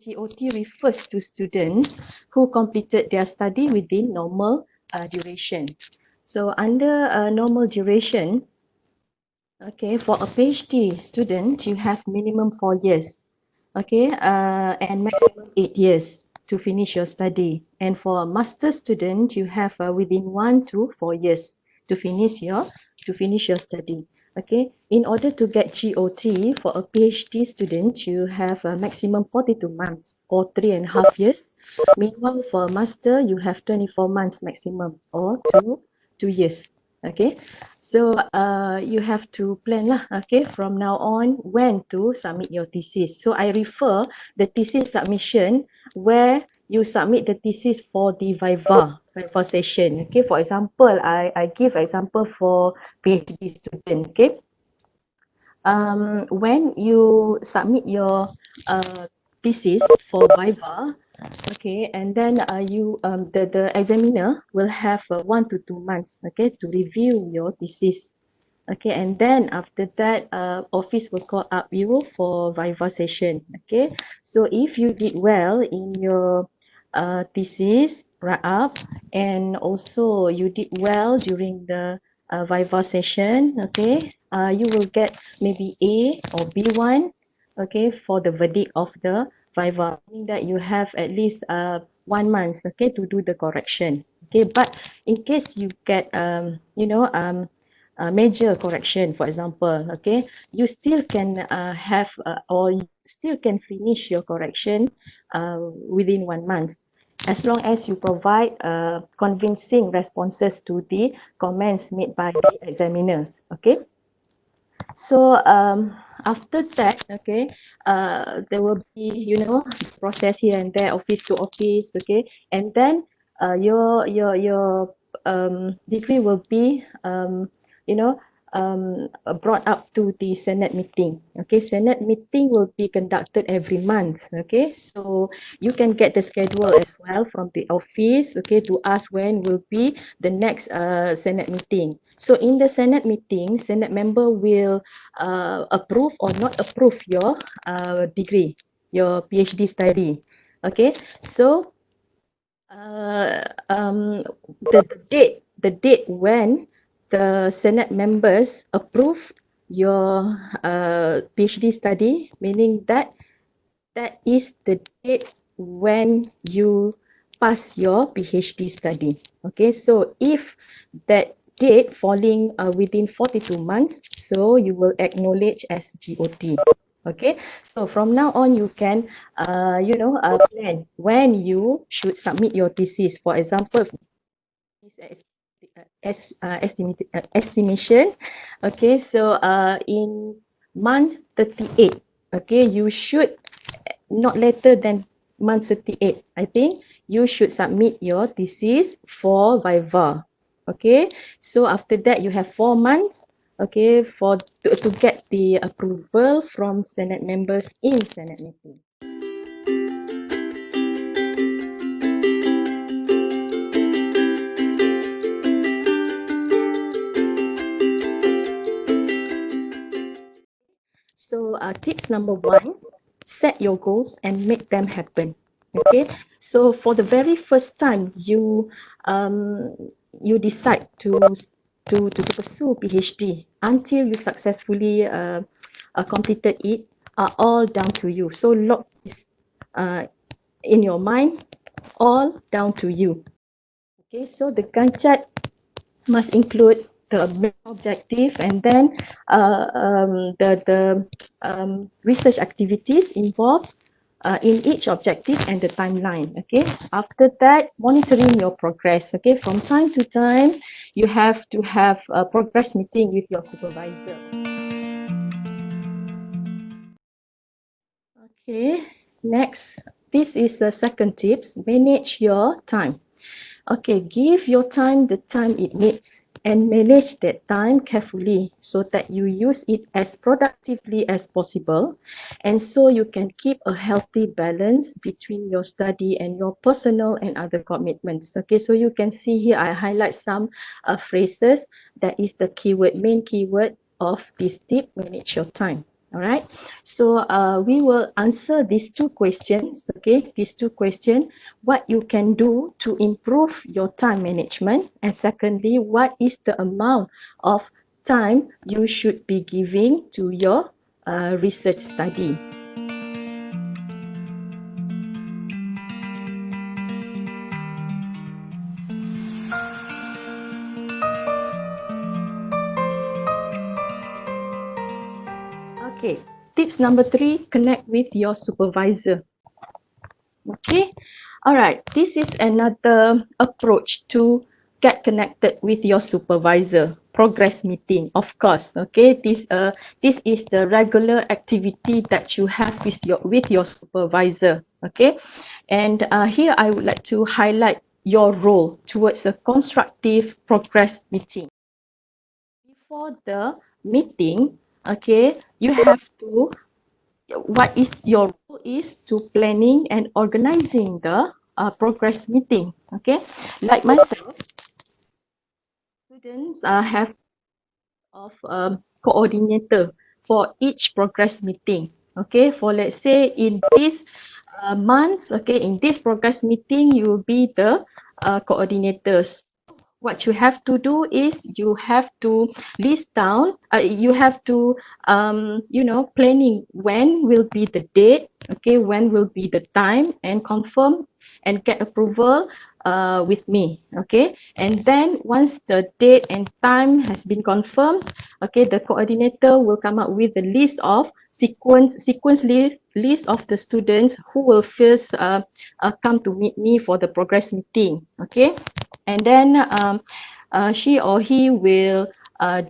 G.O.T refers to students who completed their study within normal duration. So under normal duration, okay, for a PhD student, you have minimum 4 years, okay, and maximum 8 years to finish your study. And for a master student, you have within 1 to 4 years to finish your study. Okay, in order to get G.O.T for a PhD student, you have a maximum 42 months or 3.5 years. Meanwhile, for a master, you have 24 months maximum or 2 years. Okay, so you have to plan lah, okay, from now on when to submit your thesis. So I refer the thesis submission where you submit the thesis for the viva session. Okay, for example, I give example for PhD student. Okay, when you submit your thesis for viva, okay, and then the examiner will have 1 to 2 months, okay, to review your thesis. Okay, and then after that, office will call up you for viva session. Okay, so if you did well in your thesis write-up, and also you did well during the viva session, okay, you will get maybe A or B1, okay, for the verdict of the viva, meaning that you have at least 1 month, okay, to do the correction. Okay, but in case you get major correction, for example, okay, you still can have or you still can finish your correction within 1 month, as long as you provide convincing responses to the comments made by the examiners. Okay, so after that, okay, there will be process here and there, office to office, okay, and then your degree will be brought up to the Senate meeting. Okay, Senate meeting will be conducted every month. Okay, so you can get the schedule as well from the office, okay, to ask when will be the next Senate meeting. So in the Senate meeting, Senate member will approve or not approve your degree, your PhD study. Okay, so the date when the Senate members approve your PhD study, meaning that is the date when you pass your PhD study. Okay, so if that date falling within 42 months, so you will acknowledge as G.O.T. Okay, so from now on you can plan when you should submit your thesis. For example, estimation, okay, so in month 38, okay, you should not later than month 38, I think you should submit your thesis for viva. Okay, so after that you have 4 months, okay, to get the approval from Senate members in Senate meeting. So tips number 1, set your goals and make them happen. Okay, so for the very first time you decide to pursue PhD until you successfully completed it are all down to you. So lock this in your mind, all down to you. Okay, so the Gantt chart must include the main objective and then the research activities involved in each objective and the timeline. Okay, after that, monitoring your progress. Okay, from time to time you have to have a progress meeting with your supervisor. Okay, next, this is the second tips: manage your time. Okay, give your time the time it needs and manage that time carefully so that you use it as productively as possible, and so you can keep a healthy balance between your study and your personal and other commitments. Okay, so you can see here I highlight some phrases that is the keyword, main keyword of this tip: manage your time. All right. So we will answer these two questions. Okay, these two questions. What you can do to improve your time management, and secondly, what is the amount of time you should be giving to your research study. Okay, tips number 3, connect with your supervisor. Okay, all right, this is another approach to get connected with your supervisor. Progress meeting, of course. Okay, this is the regular activity that you have with your supervisor. Okay, and here I would like to highlight your role towards a constructive progress meeting. Before the meeting, okay, you have to, what is your role is to planning and organizing the progress meeting. Okay, like myself, students have of coordinator for each progress meeting. Okay, for let's say in this months, okay, in this progress meeting, you will be the coordinators. What you have to do is you have to list down, you have to, planning when will be the date, okay, when will be the time, and confirm and get approval with me. Okay, and then once the date and time has been confirmed, okay, the coordinator will come up with the list of sequence list of the students who will first come to meet me for the progress meeting. Okay, and then she or he will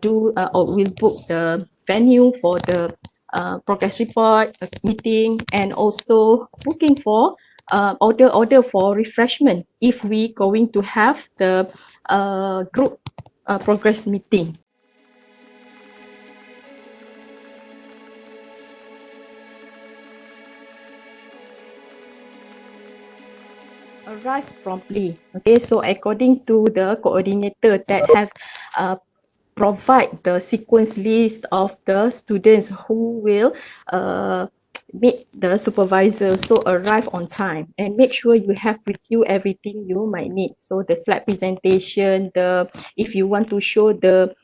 do or will book the venue for the progress report meeting, and also booking for order for refreshment if we going to have the group progress meeting. Arrive promptly. Okay, so according to the coordinator that have provide the sequence list of the students who will meet the supervisor, so arrive on time and make sure you have with you everything you might need. So the slide presentation, the if you want to show the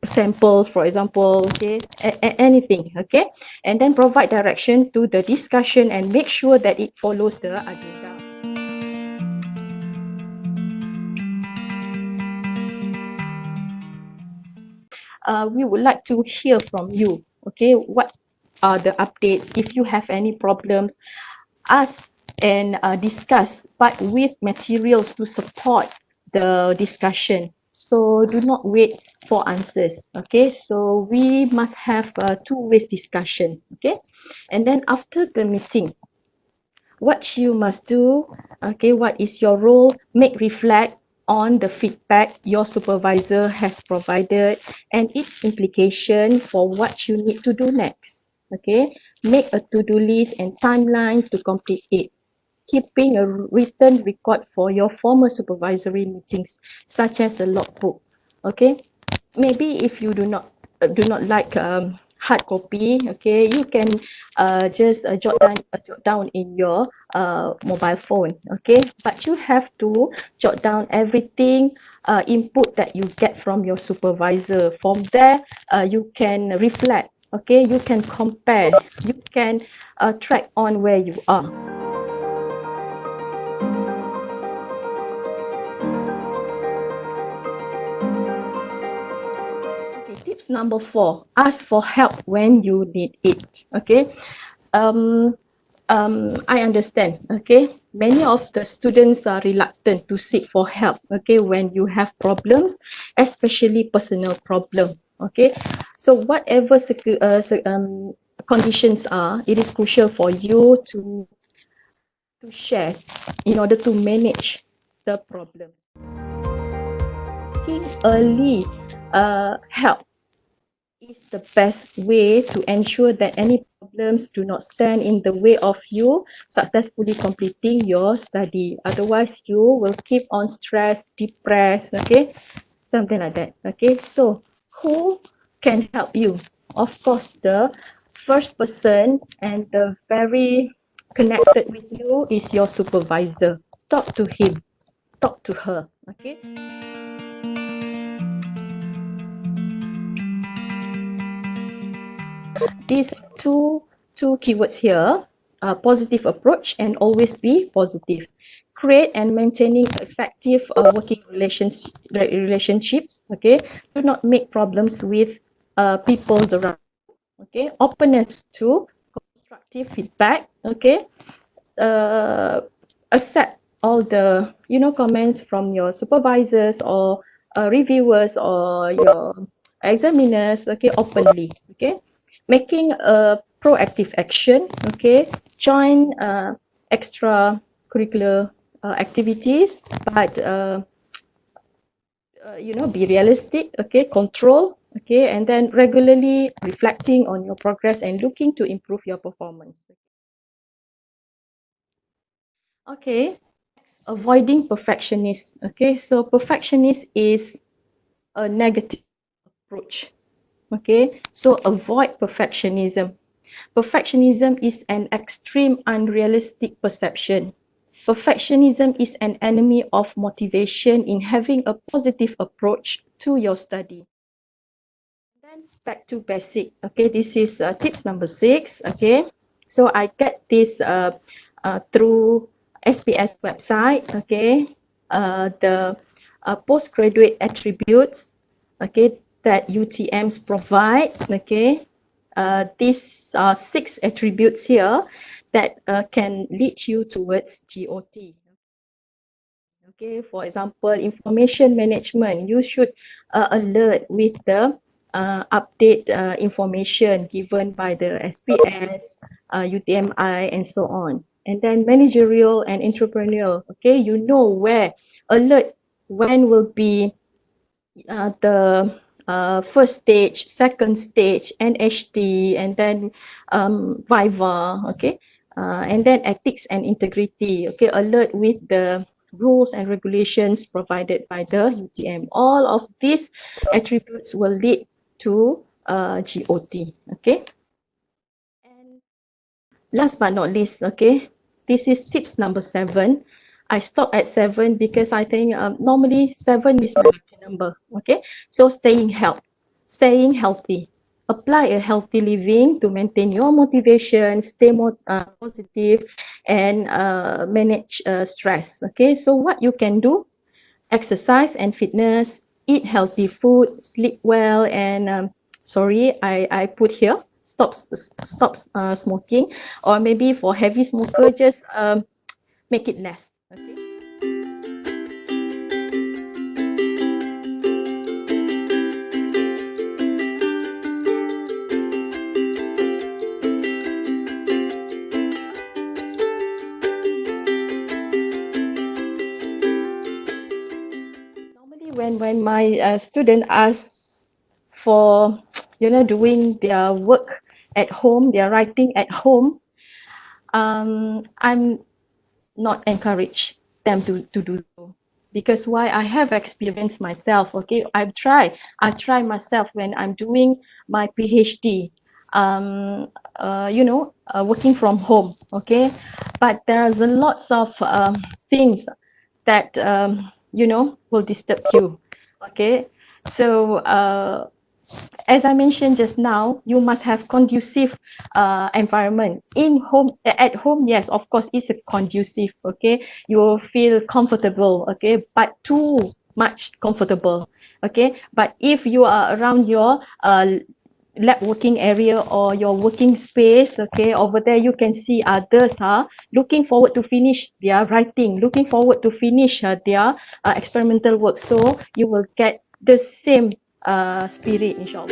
samples, for example, okay, anything, okay, and then provide direction to the discussion and make sure that it follows the agenda. We would like to hear from you. Okay, what are the updates? If you have any problems, ask and discuss, but with materials to support the discussion. So do not wait for answers. Okay, so we must have a two-way discussion. Okay, and then after the meeting, what you must do, okay, what is your role, make reflect on the feedback your supervisor has provided and its implication for what you need to do next. Okay, make a to-do list and timeline to complete it, keeping a written record for your former supervisory meetings such as a logbook. Okay, maybe if you do not like hard copy, okay, you can just jot down in your mobile phone. Okay, but you have to jot down everything input that you get from your supervisor. From there you can reflect, okay, you can compare, you can track on where you are. Okay, tips number 4, ask for help when you need it. Okay, I understand. Okay, many of the students are reluctant to seek for help. Okay, when you have problems, especially personal problem. Okay, so whatever conditions are, it is crucial for you to share in order to manage the problems. Seeking early help is the best way to ensure that any problems do not stand in the way of you successfully completing your study. Otherwise, you will keep on stressed, depressed, okay? Something like that, okay? So, who can help you? of course, the first person and the very connected with you is your supervisor. Talk to him, talk to her, okay? These two keywords here, positive approach and always be positive. Create and maintaining effective working relationships, okay? Do not make problems with people around, okay? Openness to constructive feedback, okay? Accept all the comments from your supervisors or reviewers or your examiners, okay, openly, okay. Making a proactive action, okay. Join extracurricular activities, but be realistic, okay. Control, okay, and then regularly reflecting on your progress and looking to improve your performance. Okay, avoiding perfectionist. Okay, so perfectionist is a negative approach. Okay, so avoid perfectionism. Perfectionism is an extreme unrealistic perception. Perfectionism is an enemy of motivation in having a positive approach to your study. Then back to basic. Okay, this is tips number 6. Okay, so I get this through SPS website. Okay, the postgraduate attributes. Okay, that UTMs provide. Okay, these are 6 attributes here that can lead you towards GOT. Okay, for example, information management, you should alert with the update information given by the SPS, UTMI, and so on. And then managerial and entrepreneurial, okay, you know where alert when will be the first stage, second stage, NHT, and then Viva, okay, and then ethics and integrity, okay, alert with the rules and regulations provided by the UTM. All of these attributes will lead to GOT, okay. And last but not least, okay, this is tips number 7. I stop at 7 because I think normally 7 is my lucky number. Okay, so staying healthy. Apply a healthy living to maintain your motivation, stay more positive, and manage stress. Okay, so what you can do: exercise and fitness, eat healthy food, sleep well, and sorry, I put here stop smoking, or maybe for heavy smoker, just make it less. Okay. Normally, when my student asks for doing their work at home, their writing at home, I'm not encourage them to do so, because why, I have experienced myself. Okay, I try myself when I'm doing my PhD, working from home. Okay, but there's a lots of things that will disturb you. Okay, so as I mentioned just now, you must have conducive environment in home. At home, yes, of course, it's a conducive. Okay, you will feel comfortable. Okay, but too much comfortable. Okay, but if you are around your lab working area or your working space, okay, over there you can see others looking forward to finish their writing, looking forward to finish their experimental work, so you will get the same spirit, inshallah.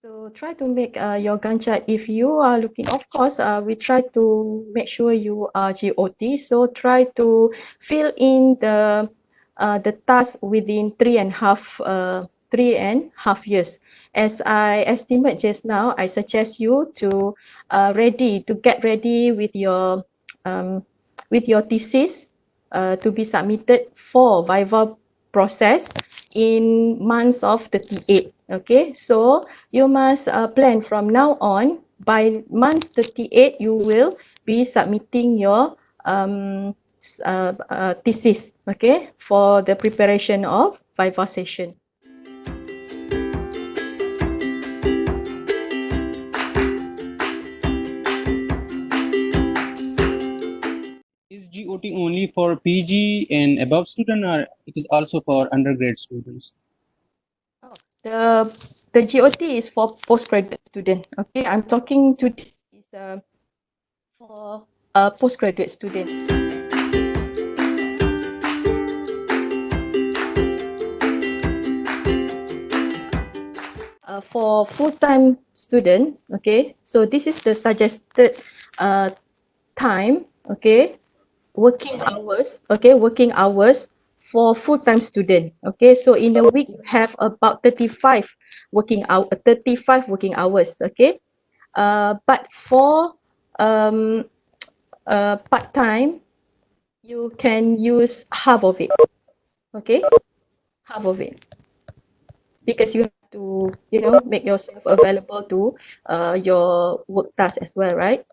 So try to make your Gantt chart. If you are looking, of course, we try to make sure you are GOT. So try to fill in the task within 3.5 years. As I estimate just now, I suggest you to get ready with your thesis. to be submitted for Viva process in months of 38. Okay, so you must plan from now on. By month 38, you will be submitting your thesis, okay, for the preparation of Viva session. Is G.O.T only for PG and above student, or it is also for undergrad students? The G.O.T is for postgraduate student. Okay, I'm talking to is for a postgraduate student. For full-time student, okay, so this is the suggested time, okay, working hours, okay, working hours for full-time student. Okay, so in a week you have about 35 working hours, okay. But for um, part-time, you can use half of it, okay, half of it, because you have to, make yourself available to your work task as well, right?